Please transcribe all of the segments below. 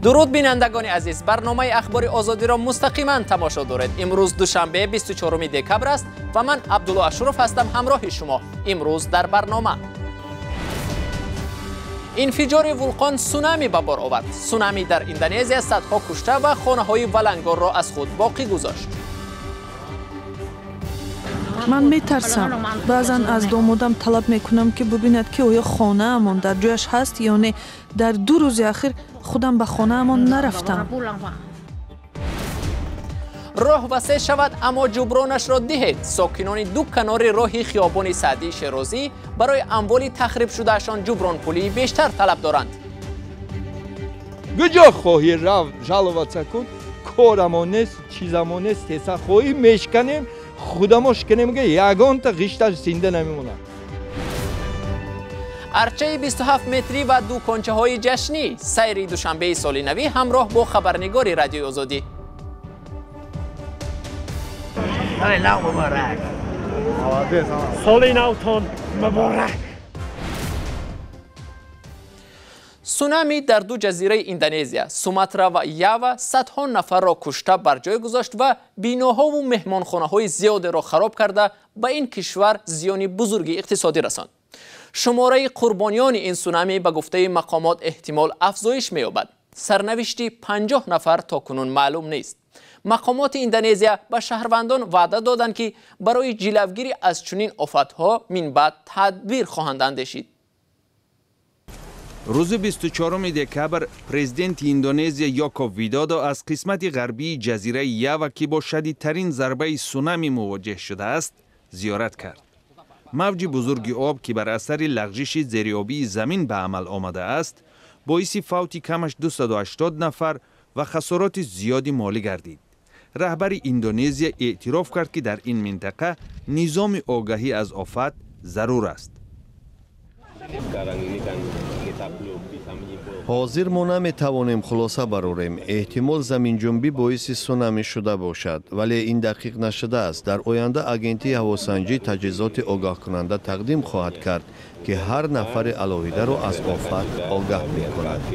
درود بینندگان عزیز، برنامه اخبار آزادی را مستقیما تماشا دارید. امروز دوشنبه 24 دکبر است و من عبدالله اشرف هستم همراه شما. امروز در برنامه انفجار ولکان سونامی به بار آورد. سونامی در اندونزی صدها کشته و خانه‌های ولنگار را از خود باقی گذاشت. من میترسم. بعضا از دامادم طلب میکنم که ببیند که آیا خانه امان در جایش هست یا نه. در 2 روز اخیر خودم به خانه امان نرفتم. راه وسیع شود اما جبرانش را دهید. ساکنان 2 کنار راه خیابان سعدی شیرازی برای اموال تخریب شدهشان جبران پولی بیشتر طلب دارند. کجا خواهی رفت جلوت کن؟ کارمان نیست، چیزمان نیست، تسا خواهی میشکنیم خودماش کنیم که یگان تا غیشتش زنده نمیمونه. ارچه 27 متری و 2 کنچه های جشنی. سیر دوشنبه سال نوی همراه با خبرنگار رادیوی آزادی. سال نوتان مبارک. سونامی در 2 جزیره اندونزی سوماترا و یاوا صدها نفر را کشته بر جای گذاشت و بیناها و مهمانخانه‌های زیاد را خراب کرده به این کشور زیان بزرگی اقتصادی رساند. شماره قربانیان این سونامی به گفته مقامات احتمال افزایش می‌یابد. سرنوشت 50 نفر تاکنون معلوم نیست. مقامات اندونزی به شهروندان وعده دادند که برای جلوگیری از چنین آفت‌ها من بعد تدبیر خواهند اندیشید. روز 24 دکبر پرزیدنت اندونزی یوکو ویدودو از قسمت غربی جزیره یاوا که با شدیدترین ضربه سونامی مواجه شده است زیارت کرد. موج بزرگ آب که بر اثر لغزش زیرآبی زمین به عمل آمده است باعث فوت کمش 280 نفر و خسارات زیادی مالی گردید. رهبر اندونزی اعتراف کرد که در این منطقه نظام آگاهی از آفت ضرور است. حاضر ما نمیتوانیم خلاصه برآوریم. احتمال زمین جنبی باعث سونامی شده باشد ولی این دقیق نشده است. در آینده اگنتی هواسنجی تجهیزات آگاه کننده تقدیم خواهد کرد که هر نفر علاویده را از آفت آگاه می‌کند.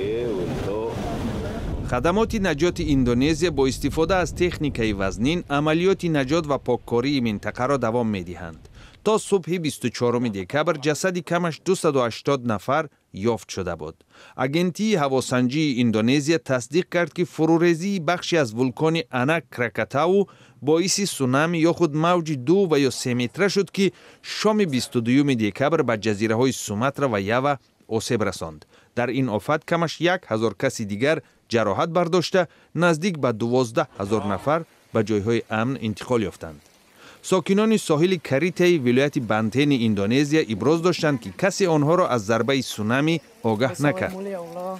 خدمات نجات اندونزی با استفاده از تکنیک وزنین عملیات نجات و پاککاری منطقه را دوام می‌دهند. تا صبح 24 دکبر جسدی کمش 280 نفر یافت شده بود. اگنتی هواسنجی اندونزی تصدیق کرد که فروریزی بخشی از ولکان آنک کرکاتاو باعث سونامی یا خود موج 2 و یا 3 متره شد که شام 22 دکبر به جزیره های سوماترا و یاوا آسیب رساند. در این آفت کمش 1000 کسی دیگر جراحت برداشته نزدیک به 12000 نفر به جایهای امن انتقال یافتند. ساکنان ساحل کریته ولایت بنتین اندونزی ابراز داشتند که کسی آنها را از ضربه سونامی آگاه نکرد.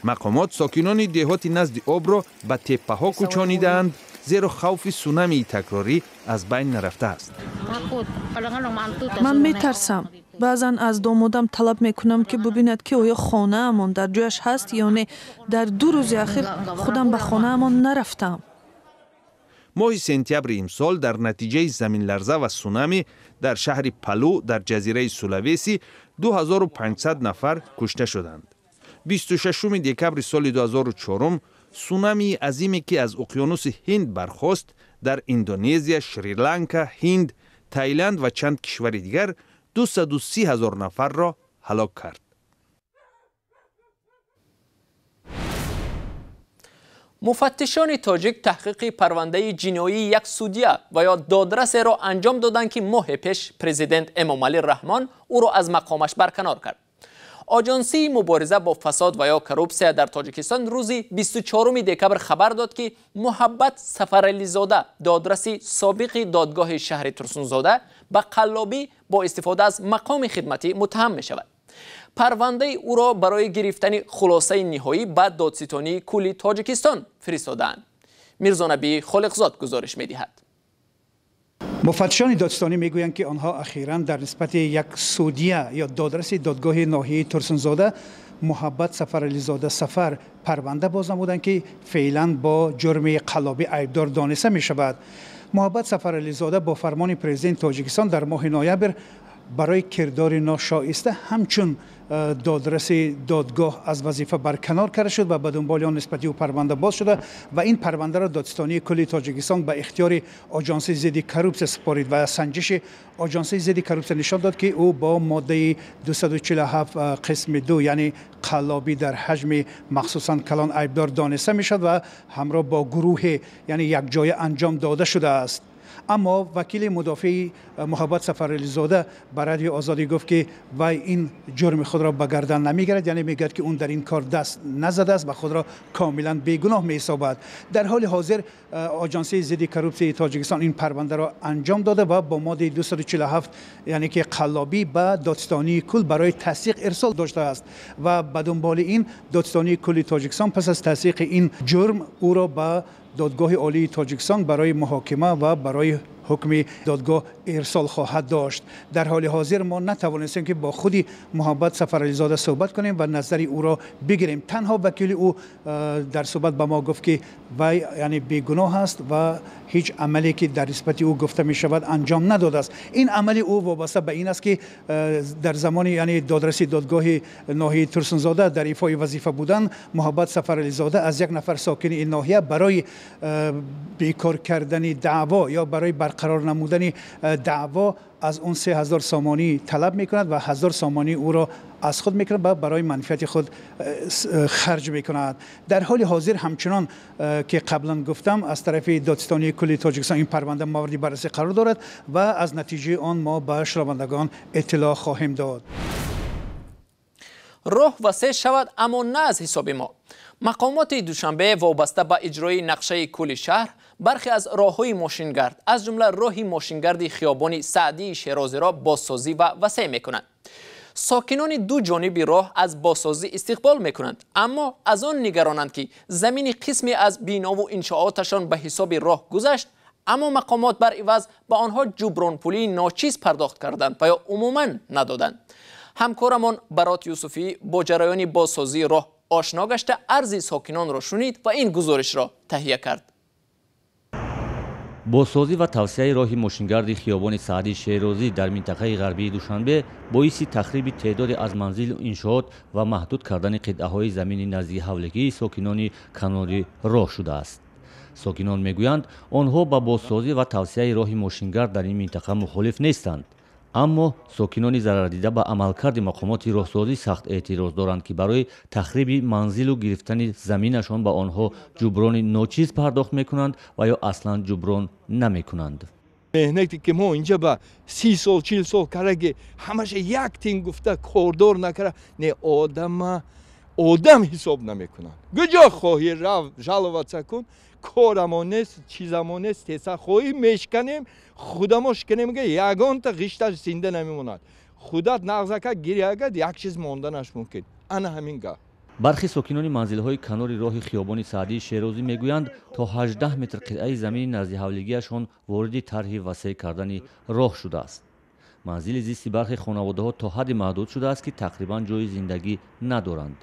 مقامات ساکنان دهات نزد آب را به تپه‌ها کوچانیدند زیرا خوف سونامی تکراری از بین نرفته است. من میترسم. بعضا از دامادم طلب میکنم که ببیند که آیا خانه امان در جایش هست یا نه. در 2 روز اخیر خودم به خانه امان نرفتم. ماه سپتامبر امسال در نتیجه زمین لرزه و سونامی در شهر پالو در جزیره سولاویسی 2500 نفر کشته شدند. 26 دکبر سال 2004 سونامی عظیمی که از اقیانوس هند برخاست در اندونزی، شریلانکا، هند، تایلند و چند کشور دیگر 230,000 نفر را هلاک کرد. مفتشان تاجیک تحقیق پرونده جنایی یک سودیه و یا دادرس را انجام دادند که ماه پیش پرزیدنت امامعلی رحمان او را از مقامش برکنار کرد. آژانسی مبارزه با فساد و یا کروپسیا در تاجیکستان روز 24 دکبر خبر داد که محبت سفرعلی زاده دادرس سابق دادگاه شهر ترسونزاده به قلابی با استفاده از مقام خدمتی متهم می شود. پرونده او را برای گرفتن خلاصه نهایی به دادستانی کلی تاجیکستان فرستادند. میرزا نبی خالقزاد گزارش می‌دهد. مفتشان دادستانی میگویند که آنها اخیراً در نسبت یک سودیه یا دادرس دادگاه ناحیه ترسونزاده محبت سفرعلی زاده سفر پرونده باز نمودند که فعلا با جرم قلابی ایبدار دانسته می شود. محبت سفرعلی زاده با فرمان پرزیدنت تاجیکستان در ماه نوامبر برای کردار ناشایسته همچون دادرس دادگاه از وظیفه برکنار کرده شد و به دنبال آن نسبتی او پرونده باز شده و این پرونده را دادستانی کل تاجیکستان به اختیار آژانس ضد کروپس سپارید و سنجش آژانس ضد کروپس نشان داد که او با ماده 247 قسم 2 یعنی قلابی در حجم مخصوصا کلان عیبدار دانسته می شد و همراه با گروه یعنی یک جای انجام داده شده است. اما وکیل مدافع محبت سفرعلی زاده به رادیو آزادی گفت که وی این جرم خود را به گردن نمیگیرد، یعنی میگوید که اون در این کار دست نزده است و خود را کاملا بیگناه میحسابد. در حال حاضر آژانس ضد کروپسی تاجیکستان این پرونده را انجام داده و با ماده 247 یعنی که قلابی به دادستانی کل برای تصدیق ارسال داشته است و به دنبال این دادستانی کل تاجیکستان پس از تصدیق این جرم او را به دادگاه عالی تاجیکستان برای محاکمه و برای حکم دادگاه ارسال خواهد داشت. در حال حاضر ما نتوانستیم که با خودی محبت سفرعلی زاده صحبت کنیم و نظر او را بگیریم. تنها وکیل او در صحبت به ما گفت که وی یعنی بیگناه است و هیچ عملی که در نسبت او گفته می شود انجام نداده است. این عمل او وابسته به این است که در زمان یعنی دادرسی دادگاه ناحیه ترسنزاده در ایفای وظیفه بودن محبت سفرعلی زاده از یک نفر ساکن این ناحیه برای بیکار کردن دعوا یا برای برقرار نمودن دعوا از اون 3000 سامانی طلب میکند و 1000 سامانی او را از خود میکند و برای منفعت خود خرج میکند. در حال حاضر همچنان که قبلا گفتم از طرف دادستانی کل تاجیکستان این پرونده مورد بررسی قرار دارد و از نتیجه آن ما به شنوندگان اطلاع خواهیم داد. راه وسیع شود اما نه از حساب ما. مقامات دوشنبه وابسته به اجرای نقشه کل شهر برخی از راه‌های ماشینگرد از جمله راه ماشینگرد خیابان سعدی شیرازی را بازسازی و وسیع می‌کنند. ساکنان دو جانب راه از بازسازی استقبال می‌کنند، اما از آن نگرانند که زمین قسمی از بنا و انشاءاتشان به حساب راه گذشت، اما مقامات بر عوض به آنها جبران پولی ناچیز پرداخت کردند و یا عموماً ندادند. همکارمان برات یوسفی با جریان بازسازی راه آشنا گشته عرض ساکنان را شنید و این گزارش را تهیه کرد. بازسازی و توسعه راه ماشینگرد خیابان سعدی شیرازی در منطقه غربی دوشنبه باعث تخریب تعداد از منزل و انشاءات و محدود کردن قطعه‌های زمین نزدیک حولگی ساکنان کنار راه شده است. ساکنان میگویند آنها با بازسازی و توسعه راه ماشینگرد در این منطقه مخالف نیستند، اما ساکنان ضرر دیده به عملکرد مقامات راهسازی سخت اعتراض دارند که برای تخریب منزل و گرفتن زمینشان به آنها جبران ناچیز پرداخت میکنند و یا اصلا جبران نمیکنند. مهنتی که ما اینجا با 30 سال 40 سال کرده همش یک تین گفته کوردور نکره نه آدم حساب نمیکنند. کجا خواهی رو جلوت کن کارمون نیست چیزمون نیست تسا خواهی میشکنیم خودموش کنیم میگه یگان تا غشتش زنده نمیموند. خودت نغزکه گریه یک چیز ماندنش ممکن. انا همین گاه. برخی ساکنان منزل‌های کنار راه خیابان سعدی شیرازی میگویند تا 18 متر قطعه زمین نزدیک حولگیشان وارد طرح وسیع کردن راه شده است. منزل زیستی برخی خانواده‌ها تا حد محدود شده است که تقریبا جای زندگی ندارند.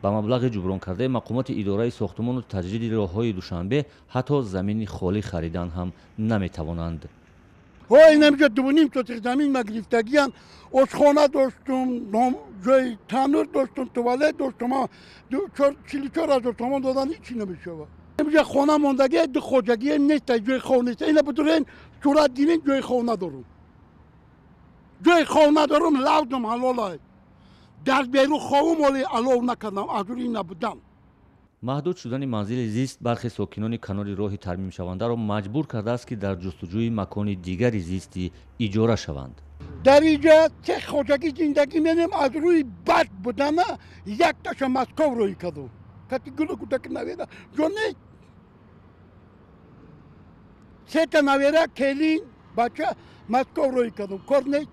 با مبلغ جبران کرده مقامات اداره ساختمان و تجدید راه‌های دوشنبه حتی زمین خالی خریدن هم نمی‌توانند. های نمیشه دوونیم تا زمین مگرفتگیان آشخانه داشتم، جای تنور داشتم، توالت داشتم، 44,000 تومان دادن هیچی نمیشه. نمیشه خانه ماندگی دو خوجگی نیست، جای خانه نیست. اینا بدورین صورت دیرین جای خانه دارم. جای خانه دارم لودم حلاله. در بیرو خواهم ولی علاو نکردم از روی نبودم. محدود شدن منزل زیست برخی ساکنان کنار راه ترمیم شونده را مجبور کرده است که در جستجوی مکان دیگری زیستی اجاره شوند. در اینجا چه خوجگی زندگی می‌کنیم از روی بد بودن یک تاش مسکو روی کردم. کتی گلو کودک نویده جونی سه تا نویده کلین بچه مسکو روی کردم کار نیست.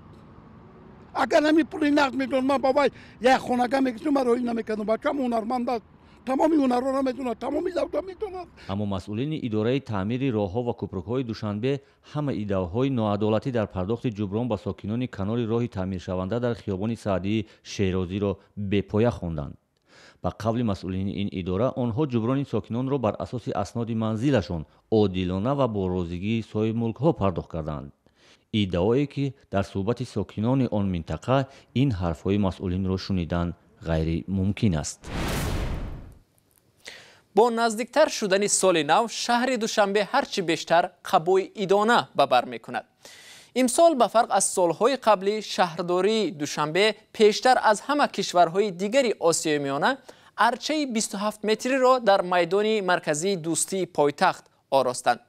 اگر نمی پولی نقد میدونم من بابای یک خونگاه میگیسم من روی نمیکردم بچه هم هنرمند است تمامی هنر را میدونم تمامی زودا میدونم. اما مسئولین اداره تعمیر راهها و کوپرک‌های دوشنبه همه ایده‌های ناعدالتی در پرداخت جبران با ساکنان کنار راه تعمیر شونده در خیابان سعدی شیرازی را بپایه خواندند. با قول مسئولین این اداره آنها جبران ساکنان را بر اساس اسناد منزلشان عادلانه و با راضیگی صاحب ملک‌ها پرداخت کردند. иддаое ки дар суҳбати сокинони он минтақа ин ҳарфҳои масъулинро шунидан ғайримумкин аст. با نزدیکتر شدن سال نو شهر دوشنبه هرچی بیشتر قبوی ایدانه به بر میکند. امسال به فرق از سالهای قبلی شهرداری دوشنبه پیشتر از همه کشورهای دیگری آسیای میانه ارچه 27 متری را در میدان مرکزی دوستی پایتخت آراستند.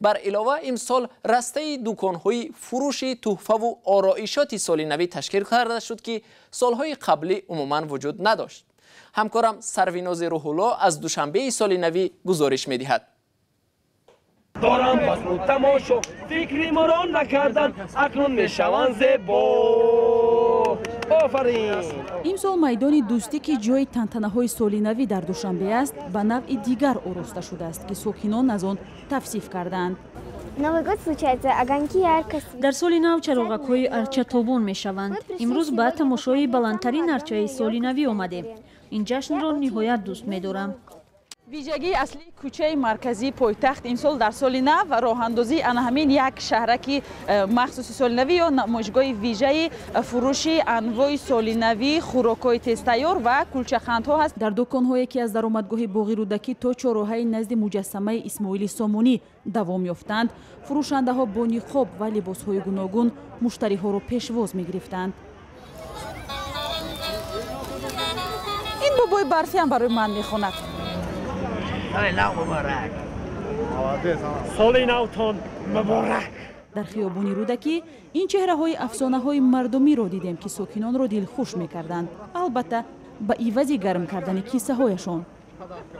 بر علاوه امسال رسته دکانهای فروش تحفه و آرایشات سال نوی تشکیل کرده شد که سالهای قبلی عموما وجود نداشت. همکارم سرویناز روح‌الله از دوشنبه سال نوی گزارش می‌دهد. دارم پس رو تماشا فکری ما را نکردن اکنون میشوند زیبا. آفرین. امسال میدان دوستی که جای تنتنه‌های سال نوی در دوشنبه است به نوع دیگر آراسته شده است که ساکنان از آن توصیف کردند. در سال نو چراغک‌های ارچه تابان میشوند. امروز به تماشای بلندترین ارچه سال نوی آمدیم. این جشن را نهایت دوست می‌دارم. ویژگی اصلی کوچه مرکزی پایتخت این سال در سال نو و راه اندازی آن همین یک شهرکی مخصوص سال نوی یا نمایشگاه ویژه فروش انواع سال نوی، خوراک‌های تیز تیار و کلچه‌خندها هست. در دکان‌هایی که از درآمدگاه باغ رودکی تا چهارراهی نزد مجسمه اسماعیل سامونی دوام یافتند، فروشنده‌ها با نقاب و لباس‌های گوناگون مشتری‌ها را پیشواز می‌گرفتند. این بابای برفی هم برای من می‌خواند. سال نوتان مبارک. در خیابان رودکی این چهره‌های افسانه‌های مردمی را دیدیم که ساکنان را دلخوش می‌کردند، البته به عوض گرم کردن کیسه‌هایشان.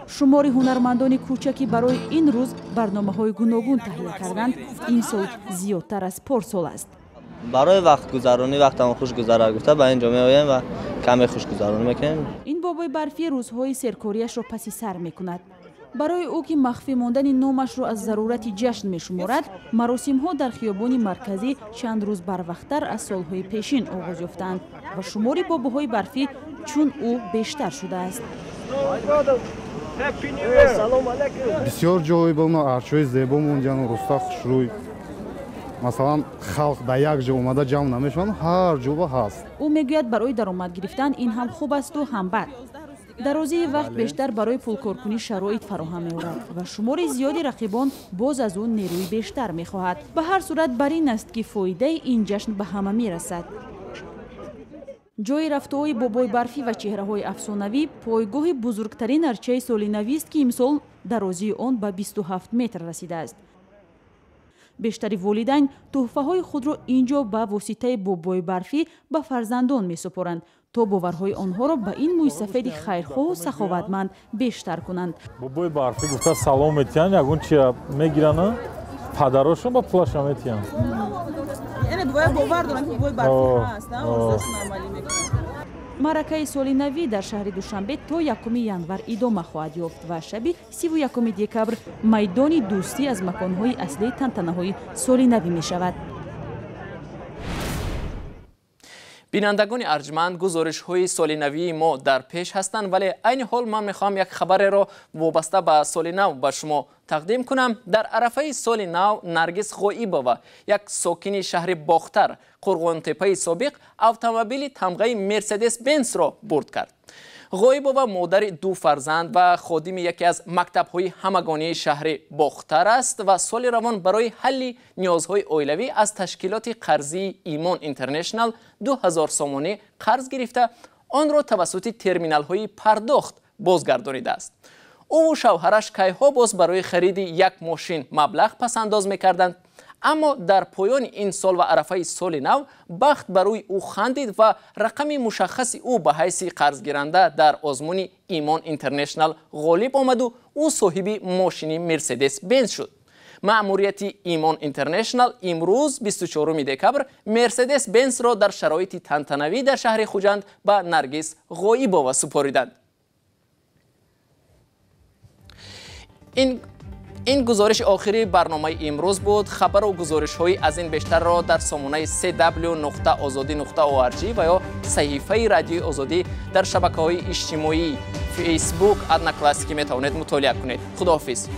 شمار هنرمندان کوچکی برای این روز برنامه‌های گوناگون تهیه کردند. این سال زیادتر از پارسال است. برای وقت گذرانی وقتمون خوش گذره گفته به اینجا می‌آییم و کمی خوش گذرانی می‌کنیم. این بابای برفی روزهای سرکاریش را پس سر می‌کند. برای او که مخفی ماندن نامش را از ضرورت جشن می‌شمارد، مراسم‌ها در خیابان مرکزی چند روز بروقت‌تر از سال‌های پیشین آغاز یافتند و شمار باباهای برفی چون او بیشتر شده است. بسیار جای با ما ارچه‌های زیبا موندن و رستا خوشروی. مثلا خلق در یک جا اومده جمع نمیشون، هر جا هست. او میگوید برای درآمد گرفتن این هم خوب است و هم بد. درازی وقت بیشتر برای پولکارکنی شرایط فراهم می‌آورد و شمار زیادی رقیبان باز از اون نیروی بیشتر می‌خواهد. به هر صورت بر این است که فایده این جشن به همه می‌رسد. جای رفته‌های بابای برفی و چهره‌های افسانه‌ای پایگاه بزرگترین ارچه سال نوی است که امسال درازی آن به 27 متر رسیده است. بیشتری والدین تحفه‌های خود را اینجا به واسطه بابای برفی به فرزندان می‌سپارند تا باورهای آنها را به این موی سفید خیرخواه و سخاوتمند بیشتر کنند. بابای برفی گفته سلام میتین یگون چی میگیرن پدراشون با پولاشون میتین. یعنی باور دارن که بابای برفی هست، نه اون نرمالی میکنن. معرکه سال نوی در شهر دوشنبه تا 1 ینور ادامه خواهد یافت و شب 31 دکبر میدان دوستی از مکان‌های اصلی تنتنه‌های سال نوی می‌شود. بینندگان ارجمند، گزارش‌های سال نوی ما در پیش هستند، ولی عین حال من می‌خوام یک خبر را وابسته به سال نو به شما تقدیم کنم. در عرفه سال نو نرگس غایبова یک ساکن شهر باختر قرغان‌تپه سابق اتومبیل تمغه مرسدس بنز را برد کرد. غایبова مادر 2 فرزند و خادم یکی از مکتب‌های همگانی شهر باختر است و سال روان برای حل نیازهای عائلوی از تشکیلات قرضی ایمان اینترنشنال 2000 سامانه قرض گرفته آن را توسط ترمینال‌های پرداخت بازگردانیده است. او و شوهرش کیها باز برای خرید یک ماشین مبلغ پسنداز می‌کردند، اما در پایان این سال و عرفه سال نو بخت برای او خندید و رقم مشخص او به حیث قرض گیرنده در آزمون ایمان اینترنشنال غالب آمد و او صاحب ماشین مرسدس بنز شد. مأموریت ایمان اینترنشنال امروز 24 دکبر مرسدس بنز را در شرایط تنتنوی در شهر خوجند به نرگس غایبova سپاریدند. این گزارش آخری برنامه امروز بود. خبر و گزارش های از این بیشتر را در سامانه www.azadi.org و یا صحیفه رادیو آزادی در شبکه‌های اجتماعی فیسبوک ادنا کلاسیکی می توانید مطالعه کنید. خداحافظ.